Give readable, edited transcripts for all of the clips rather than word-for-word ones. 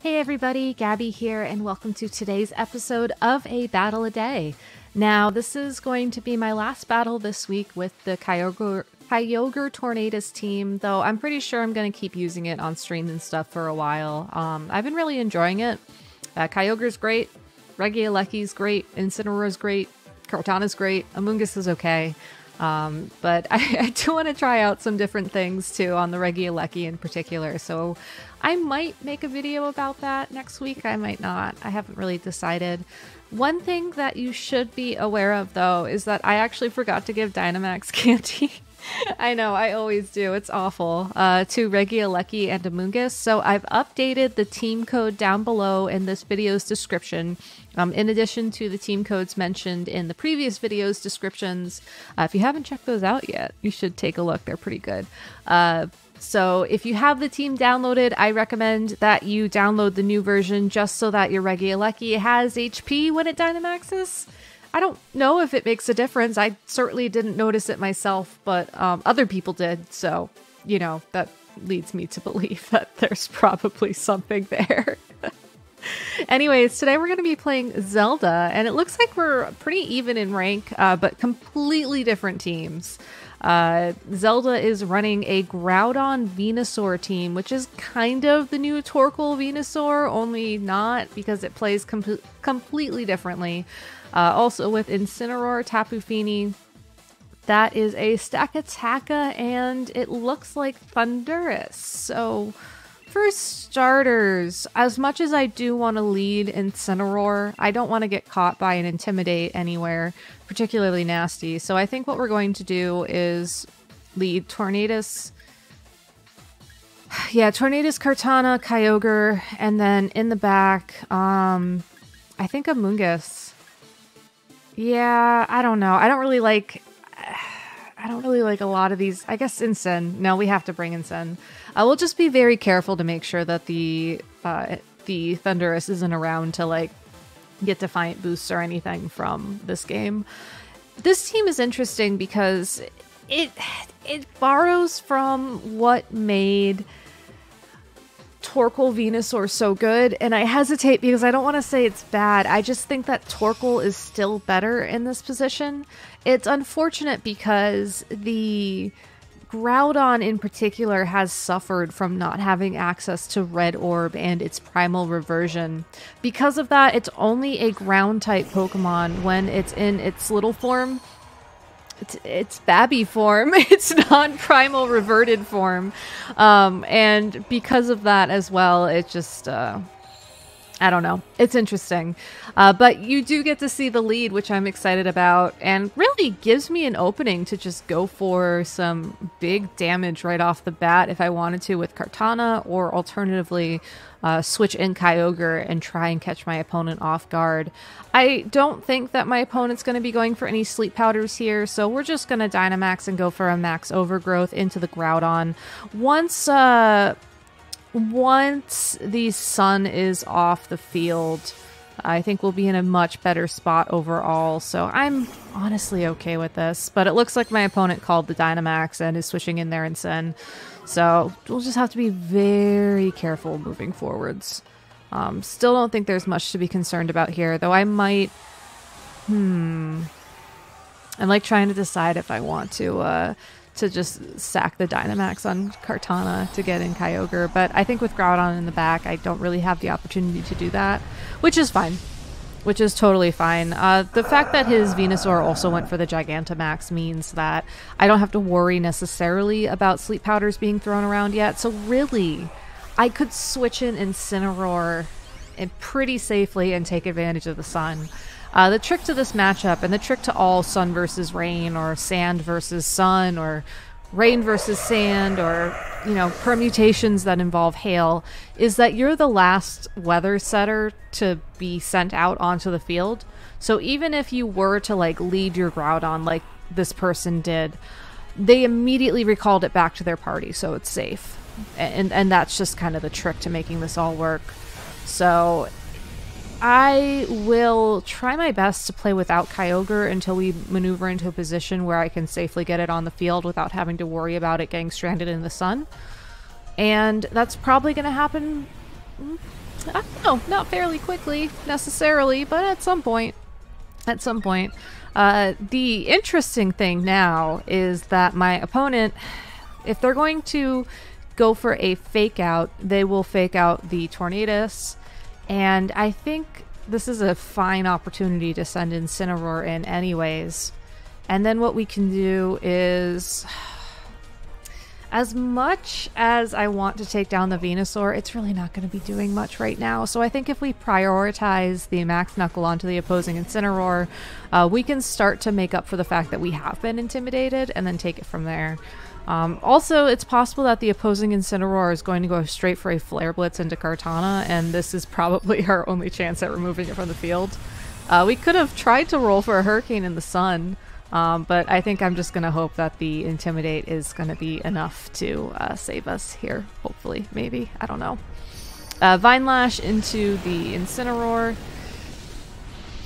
Hey everybody, Gabby here, and welcome to today's episode of A Battle a Day. Now, this is going to be my last battle this week with the KYOGRE Tornadus team, though I'm pretty sure I'm going to keep using it on stream and stuff for a while. I've been really enjoying it. KYOGRE's great, Regieleki's great, Incineroar's great, Kartana's great, Amoonguss is okay. But I do want to try out some different things too on the Regieleki in particular, so I might make a video about that next week. I might not. I haven't really decided. One thing that you should be aware of though is that I actually forgot to give Dynamax candy. I know, I always do. It's awful. To Regieleki and Amoonguss. So I've updated the team code down below in this video's description. In addition to the team codes mentioned in the previous video's descriptions. If you haven't checked those out yet, you should take a look. They're pretty good. So if you have the team downloaded, I recommend that you download the new version just so that your Regieleki has HP when it Dynamaxes. I don't know if it makes a difference. I certainly didn't notice it myself, but other people did. So, you know, that leads me to believe that there's probably something there. Anyways, today we're going to be playing Zelda, and it looks like we're pretty even in rank, but completely different teams. Zelda is running a Groudon Venusaur team, which is kind of the new Torkoal Venusaur, only not because it plays completely differently. Also with Incineroar, Tapu, Fini. That is a Stakataka, and it looks like Thundurus. So, for starters, as much as I do want to lead Incineroar, I don't want to get caught by an Intimidate anywhere, particularly nasty. So I think what we're going to do is lead Tornadus. Yeah, Tornadus, Kartana, KYOGRE, and then in the back, I think Amoonguss. Yeah, I don't know. I don't really like a lot of these. I guess Incin. No, we have to bring Incin. We'll just be very careful to make sure that the Thundurus isn't around to like get Defiant boosts or anything from this game. This team is interesting because it borrows from what made Torkoal Venusaur so good, and I hesitate because I don't want to say it's bad. I just think that Torkoal is still better in this position. It's unfortunate because the Groudon in particular has suffered from not having access to Red Orb and its Primal Reversion. Because of that, it's only a ground-type Pokemon when it's in its little form. It's Babby form. It's not Primal Reverted form. And because of that as well, it just... I don't know. It's interesting. But you do get to see the lead, which I'm excited about, and really gives me an opening to just go for some big damage right off the bat if I wanted to with Kartana, or alternatively switch in KYOGRE and try and catch my opponent off guard. I don't think that my opponent's going to be going for any sleep powders here, so we're just going to Dynamax and go for a max overgrowth into the Groudon. Once the sun is off the field, I think we'll be in a much better spot overall, so I'm honestly okay with this. But it looks like my opponent called the Dynamax and is switching in there Incin, so we'll just have to be very careful moving forwards. Still don't think there's much to be concerned about here, though I might... I'm like trying to decide if I want to just sack the Dynamax on Kartana to get in KYOGRE, but I think with Groudon in the back, I don't really have the opportunity to do that, which is fine. Which is totally fine. The fact that his Venusaur also went for the Gigantamax means that I don't have to worry necessarily about sleep powders being thrown around yet, so really, I could switch in Incineroar pretty safely and take advantage of the sun. The trick to this matchup, and the trick to all sun versus rain, or sand versus sun, or rain versus sand, or, you know, permutations that involve hail, is that you're the last weather setter to be sent out onto the field. So even if you were to, like, lead your Groudon like this person did, they immediately recalled it back to their party, so it's safe. And that's just kind of the trick to making this all work. So I will try my best to play without KYOGRE until we maneuver into a position where I can safely get it on the field without having to worry about it getting stranded in the sun. And that's probably going to happen I don't know, not fairly quickly necessarily, but at some point. At some point. The interesting thing now is that my opponent, if they're going to go for a fake out, they will fake out the Tornadus, and I think this is a fine opportunity to send Incineroar in anyways. And then what we can do is, as much as I want to take down the Venusaur, it's really not going to be doing much right now. So I think if we prioritize the Max Knuckle onto the opposing Incineroar, we can start to make up for the fact that we have been intimidated and then take it from there. Also, it's possible that the opposing Incineroar is going to go straight for a Flare Blitz into Kartana, and this is probably our only chance at removing it from the field. We could have tried to roll for a Hurricane in the Sun, but I think I'm just going to hope that the Intimidate is going to be enough to save us here. Hopefully, maybe. I don't know. Vine Lash into the Incineroar.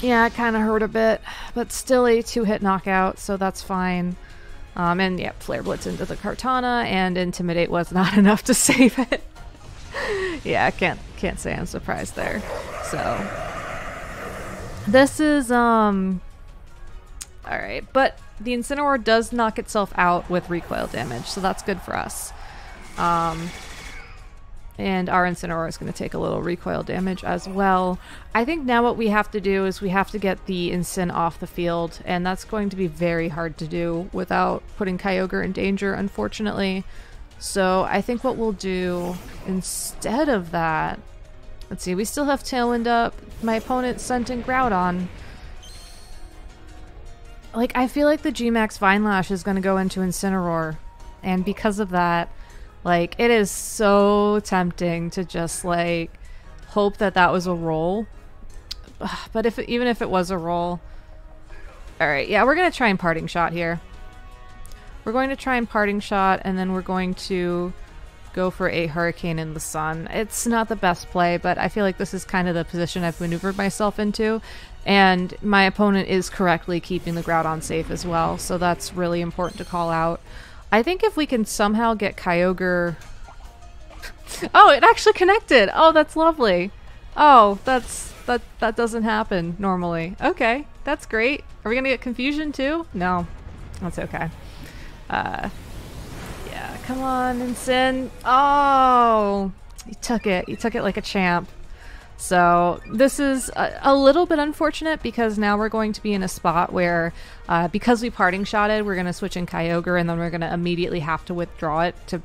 Yeah, it kind of hurt a bit, but still a 2-hit knockout, so that's fine. And yeah, Flare Blitz into the Kartana, and Intimidate was not enough to save it. Yeah, I can't say I'm surprised there. So this is alright, but the Incineroar does knock itself out with recoil damage, so that's good for us. And our Incineroar is going to take a little recoil damage as well. I think now what we have to do is we have to get the Incin off the field, and that's going to be very hard to do without putting KYOGRE in danger, unfortunately. So I think what we'll do instead of that, let's see, we still have Tailwind up. My opponent sent in Groudon. Like, I feel like the G-Max Vine Lash is going to go into Incineroar, and because of that, like, it is so tempting to just, like, hope that that was a roll. But even if it was a roll... Alright, yeah, we're going to try and Parting Shot here. We're going to try and Parting Shot, and then we're going to go for a Hurricane in the Sun. It's not the best play, but I feel like this is kind of the position I've maneuvered myself into. And my opponent is correctly keeping the Groudon safe as well, so that's really important to call out. I think if we can somehow get KYOGRE... Oh, it actually connected! Oh, that's lovely! Oh, that doesn't happen normally. Okay, that's great. Are we gonna get confusion too? No. That's okay. Yeah, come on, Incin. Oh! You took it. You took it like a champ. So this is a little bit unfortunate because now we're going to be in a spot where because we Parting Shotted, we're going to switch in KYOGRE, and then we're going to immediately have to withdraw it to,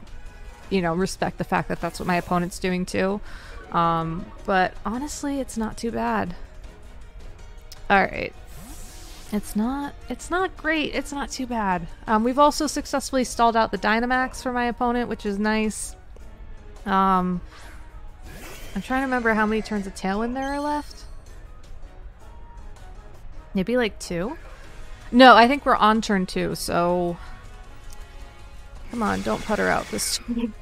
you know, respect the fact that that's what my opponent's doing too. But honestly, it's not too bad. Alright. It's not great. It's not too bad. We've also successfully stalled out the Dynamax for my opponent, which is nice. I'm trying to remember how many turns of Tailwind there are left. Maybe like 2? No, I think we're on turn 2, so... Come on, don't putter out this turn.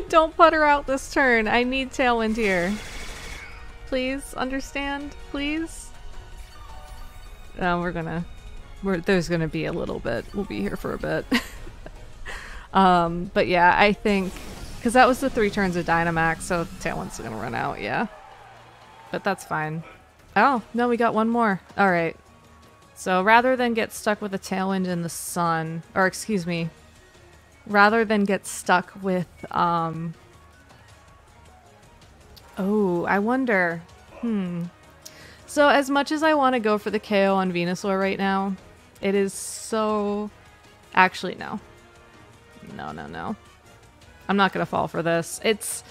Don't putter out this turn. I need Tailwind here. Please, understand? Please? There's gonna be a little bit. We'll be here for a bit. But yeah, I think... Because that was the 3 turns of Dynamax, so Tailwind's gonna run out, yeah. But that's fine. Oh, no, we got one more. Alright. So rather than get stuck with a Tailwind in the Sun, or excuse me, rather than get stuck with, oh, I wonder, So as much as I want to go for the KO on Venusaur right now, it is so... Actually, no. No. I'm not going to fall for this. It's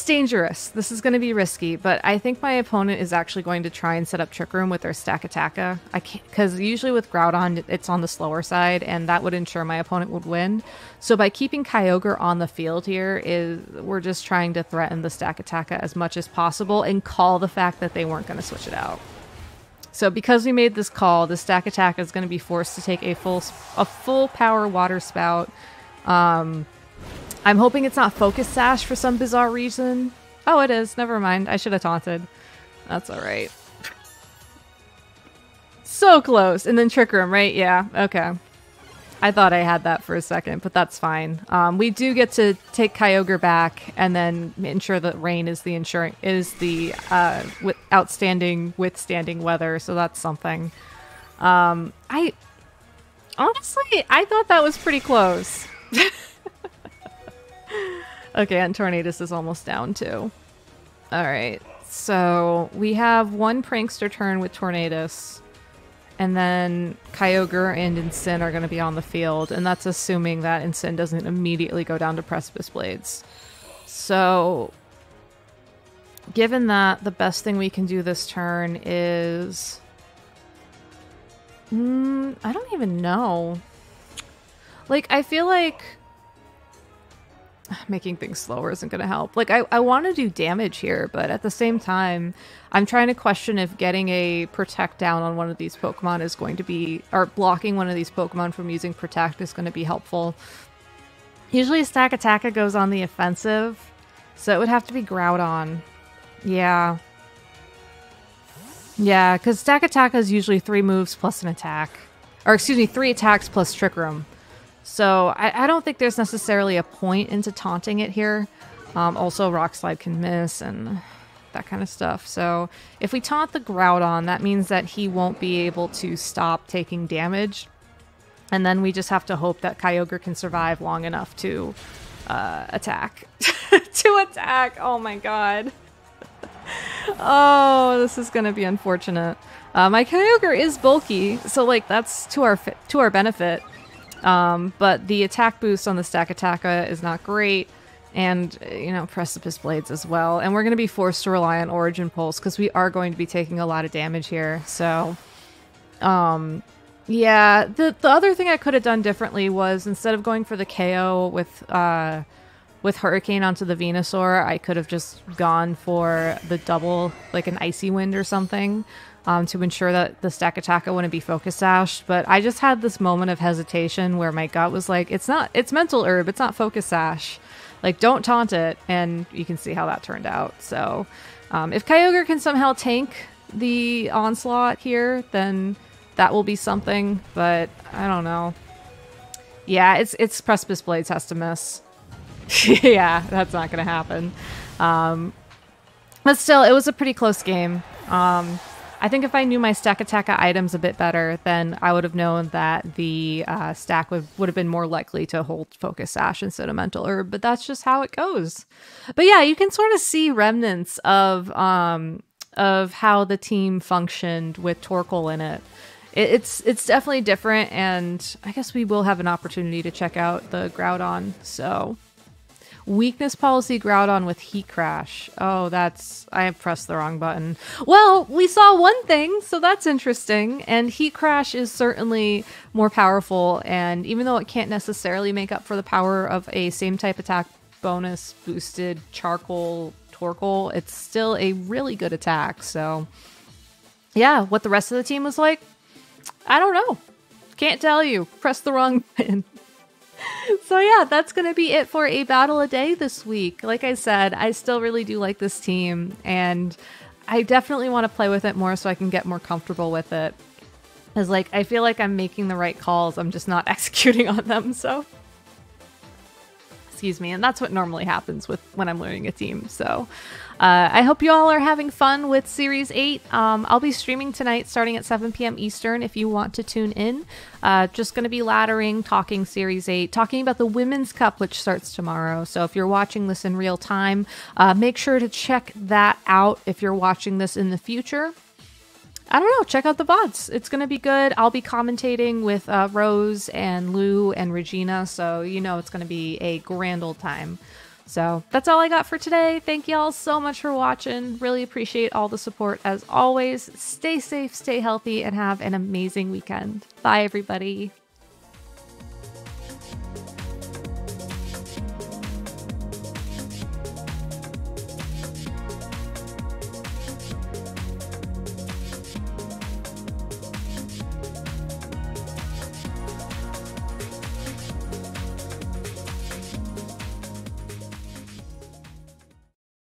dangerous. This is going to be risky, but I think my opponent is actually going to try and set up Trick Room with their Stakataka. I can't, because usually with Groudon, it's on the slower side, and that would ensure my opponent would win. So by keeping KYOGRE on the field here, we're just trying to threaten the Stakataka as much as possible and call the fact that they weren't going to switch it out. So because we made this call, the Stakataka is going to be forced to take a full power Water Spout. I'm hoping it's not Focus Sash for some bizarre reason. Oh, it is. Never mind. I should have taunted. That's alright. So close. And then Trick Room, right? Yeah. Okay. I thought I had that for a second, but that's fine. We do get to take Kyogre back and then ensure that rain is the outstanding withstanding weather, so that's something. I honestly, I thought that was pretty close. Okay, and Tornadus is almost down too. Alright, so we have one Prankster turn with Tornadus, and then Kyogre and Incin are going to be on the field, and that's assuming that Incin doesn't immediately go down to Precipice Blades. So, given that, the best thing we can do this turn is... I don't even know. Like, I feel like making things slower isn't going to help. Like, I want to do damage here, but at the same time, I'm trying to question if getting a Protect down on one of these Pokemon is going to be, or blocking one of these Pokemon from using Protect is going to be helpful. Usually Stakataka goes on the offensive, so it would have to be Groudon. Yeah. Yeah, because Stakataka is usually 3 moves plus an attack. Or excuse me, 3 attacks plus Trick Room. So I don't think there's necessarily a point into taunting it here. Also, Rock Slide can miss and that kind of stuff. So if we taunt the Groudon, that means that he won't be able to stop taking damage. And then we just have to hope that Kyogre can survive long enough to attack. To attack! Oh my god. Oh, this is going to be unfortunate. My Kyogre is bulky, so like that's to our benefit. But the attack boost on the Stakataka is not great, and you know, Precipice Blades as well. And we're going to be forced to rely on Origin Pulse because we are going to be taking a lot of damage here. So, yeah, the other thing I could have done differently was instead of going for the KO with Hurricane onto the Venusaur, I could have just gone for the double, like an Icy Wind or something. To ensure that the Stakataka wouldn't be Focus Sash, but I just had this moment of hesitation where my gut was like, it's Mental Herb, it's not Focus Sash. Like, don't taunt it, and you can see how that turned out. So, if Kyogre can somehow tank the Onslaught here, then that will be something, but I don't know. Yeah, it's Precipice Blades has to miss. Yeah, that's not gonna happen. But still, it was a pretty close game. I think if I knew my Stakataka items a bit better, then I would have known that the stack would have been more likely to hold Focus Sash instead of Mental Herb, but that's just how it goes. But yeah, you can sort of see remnants of how the team functioned with Torkoal in it. It's definitely different, and I guess we will have an opportunity to check out the Groudon, so... Weakness Policy Groudon with Heat Crash. Oh, I pressed the wrong button. Well, we saw one thing, so that's interesting. And Heat Crash is certainly more powerful, and even though it can't necessarily make up for the power of a same type attack bonus boosted Charcoal Torkoal, it's still a really good attack. So, yeah, what the rest of the team was like, I don't know. Can't tell you. Pressed the wrong button. So yeah, that's going to be it for a battle a day this week. Like I said, I still really do like this team, and I definitely want to play with it more so I can get more comfortable with it. Because like, I feel like I'm making the right calls, I'm just not executing on them, so... Excuse me, and that's what normally happens when I'm learning a team, so... I hope you all are having fun with Series 8. I'll be streaming tonight starting at 7 p.m. Eastern if you want to tune in. Just going to be laddering, talking Series 8, talking about the Women's Cup, which starts tomorrow. So if you're watching this in real time, make sure to check that out if you're watching this in the future. I don't know, check out the VODs. It's going to be good. I'll be commentating with Rose and Lou and Regina, so you know it's going to be a grand old time. So that's all I got for today. Thank you all so much for watching. Really appreciate all the support as always. Stay safe, stay healthy, and have an amazing weekend. Bye, everybody.